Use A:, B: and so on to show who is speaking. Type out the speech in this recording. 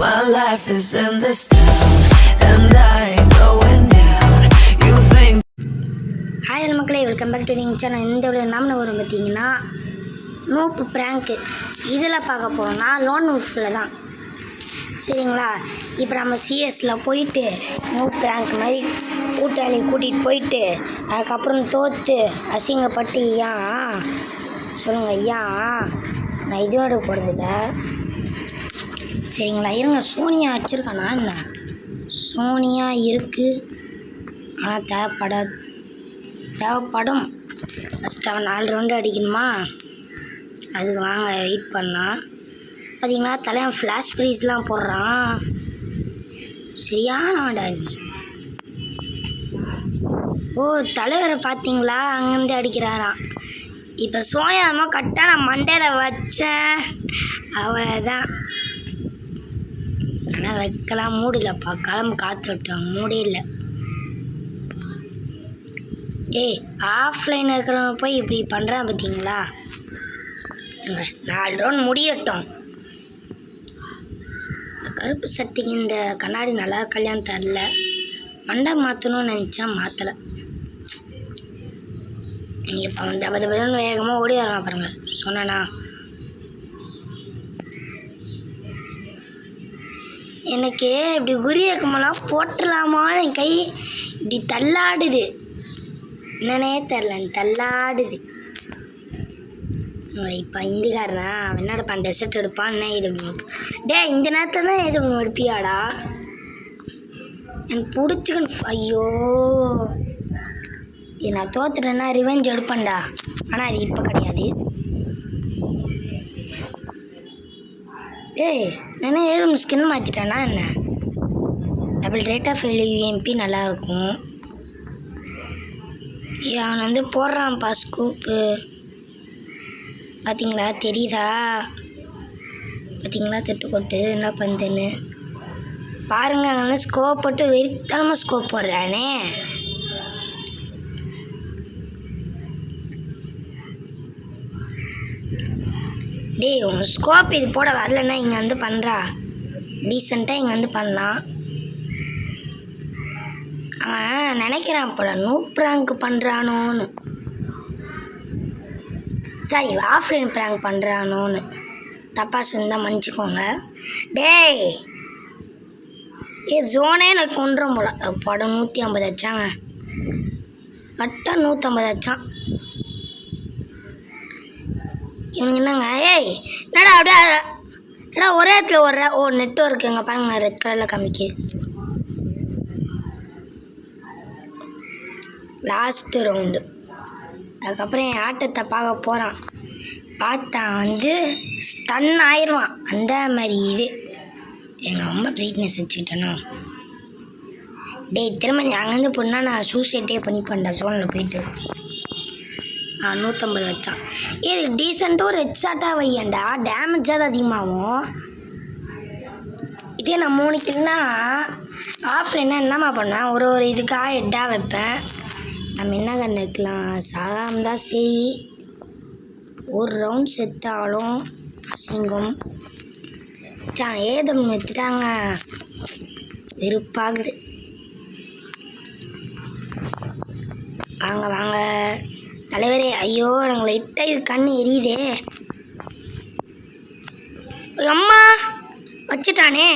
A: My life is in this town and I ain't going down. You think
B: hi மக்களே, welcome back to நீங்கள் channel. இந்த விட நாம வரும் பார்த்தீங்கன்னா நோப்பு ப்ராங்க்கு இதில் பார்க்க போகிறோம்னா லோன் உல்ஃபில் தான். சரிங்களா, இப்போ நம்ம சிஎஸில் போயிட்டு நோப் ப்ராங்க் மாதிரி கூட்டாளி கூட்டிகிட்டு போயிட்டு அதுக்கப்புறம் தோற்று அசிங்கப்பட்டு ஏன் சொல்லுங்கள் ஐயா, நான் இதுவும் எடுக்க போகிறதில்ல. சரிங்களா, இருங்க, சோனியா வச்சுருக்கானா என்ன? சோனியா இருக்குது, ஆனால் தேவைப்படும். ஃபஸ்ட்டு அவன் 4 ரவுண்டு அடிக்கணுமா, அதுக்கு வாங்க வெயிட் பண்ணலாம். பார்த்தீங்களா, தலைவன் ஃப்ளாஷ் ஃப்ரீஸ்லாம் போடுறான். சரியான ஆடாது. ஓ, தலைவரை பார்த்தீங்களா, அங்கேருந்து அடிக்கிறாராம். இப்போ சோனியா கரெக்டாக நான் மண்டையில் வச்சேன், அவ்வளோதான். ஆனால் வைக்கலாம் மூடு இல்லைப்பா, கிளம்பு காற்று விட்டோம், மூடே இல்லை. ஆஃப்லைன் இருக்கிறவங்க போய் இப்படி பண்ணுறான் பார்த்தீங்களா. 4 ரவுண்ட் முடியட்டும். கருப்பு சட்டைக்கு இந்த கண்ணாடி நல்லா கல்யாணம் தரல, மண்டை மாற்றணும்னு நினச்சா மாற்றலை. நீங்கள் இப்போ வந்து பதினொன்று வேகமாக ஓடி வரலாம் பாருங்கள், சொன்னா. எனக்கு இப்படி குறி வைக்கும்போலாம் போட்டுடலாமான்னு என் கை இப்படி தள்ளாடுது, என்னன்னே தெரில, தள்ளாடுது. இப்போ இந்திக்காரனா அவன் என்னோட பண்ண டெசர்ட் எடுப்பான், என்ன இது பண்ணி இந்த நேரத்தில் தான் இது பண்ணி எடுப்பியாடா, எனக்கு பிடிச்சிக்கணும். ஐயோ, இது நான் தோத்துட்டேன்னா ரிவெஞ்ச் எடுப்பேன்டா, ஆனால் அது இப்போ கிடையாது. நானே ஏதோ ஸ்கின் மாற்றிட்டேன்னா என்ன, டபுள் ரேட் ஆஃப் யூஎம்பி நல்லாயிருக்கும். அவன் வந்து போடுறான்ப்பா ஸ்கூப்பு, பார்த்தீங்களா, தெரியுதா? பார்த்தீங்களா தட்டுக்கொட்டு என்ன பண்ணுதுன்னு பாருங்கள். அங்கே வந்து ஸ்கோப் போட்டு வெறித்தனமாக ஸ்கோப் போடுறானே. உங்கள் ஸ்கோப் இது போட வரலன்னா இங்கே வந்து பண்ணுறா, டீசெண்டாக இங்கே வந்து பண்ணலாம். அவன் நினைக்கிறான் போட நூப் ப்ராங்க் பண்ணுறானோன்னு, சரி ஆஃப்லைன் ப்ராங்க் பண்ணுறானோன்னு. தப்பாக சொன்னால் மன்னிச்சிக்கோங்க. ஜோனே எனக்கு கொண்டுறோம் போல. படம் 150 வச்சாங்க, கரெக்டாக 150 வச்சான். இவனுக்கு என்னங்க, என்னடா அப்படியே ஒரே இடத்துல நெட்வொர்க் எங்கே பாருங்க, ரெட் கலரில் காமிக்கு. லாஸ்ட்டு ரவுண்டு, அதுக்கப்புறம் என் ஆட்டத்தை பார்க்க போகிறான். பார்த்தா வந்து ஸ்டன் ஆயிடுவான், அந்த மாதிரி. இது எங்கள் ரொம்ப பிரைட்னஸ் வச்சுக்கிட்டேனோ. திரும்ப நீ அங்கேருந்து போனால் நான் சூசைட்டே பண்ணிப்பேன்டா சோனில் போயிட்டு. 150 வச்சான். இது டீசெண்டாக ஒரு ஹெட்ஷாட்டாக வையண்டா, டேமேஜாக தான் அதிகமாகும். இதே நான் 3 கில்னா ஆஃப்லைன்னா என்னம்மா பண்ணுவேன், ஒரு இதுக்காக ஹெட்டாக வைப்பேன். நம்ம என்ன கண்ணு வைக்கலாம், சாகாம தான் சரி. ஒரு ரவுண்ட் செத்தாலும் அசிங்கம். ஏதம் வைத்துட்டாங்க, வெறுப்பாகுது. வாங்க வாங்க தலைவரே. ஐயோ, நாங்கள் லைட்டாக இது கண்ணு எரியுதே. அம்மா வச்சுட்டானே.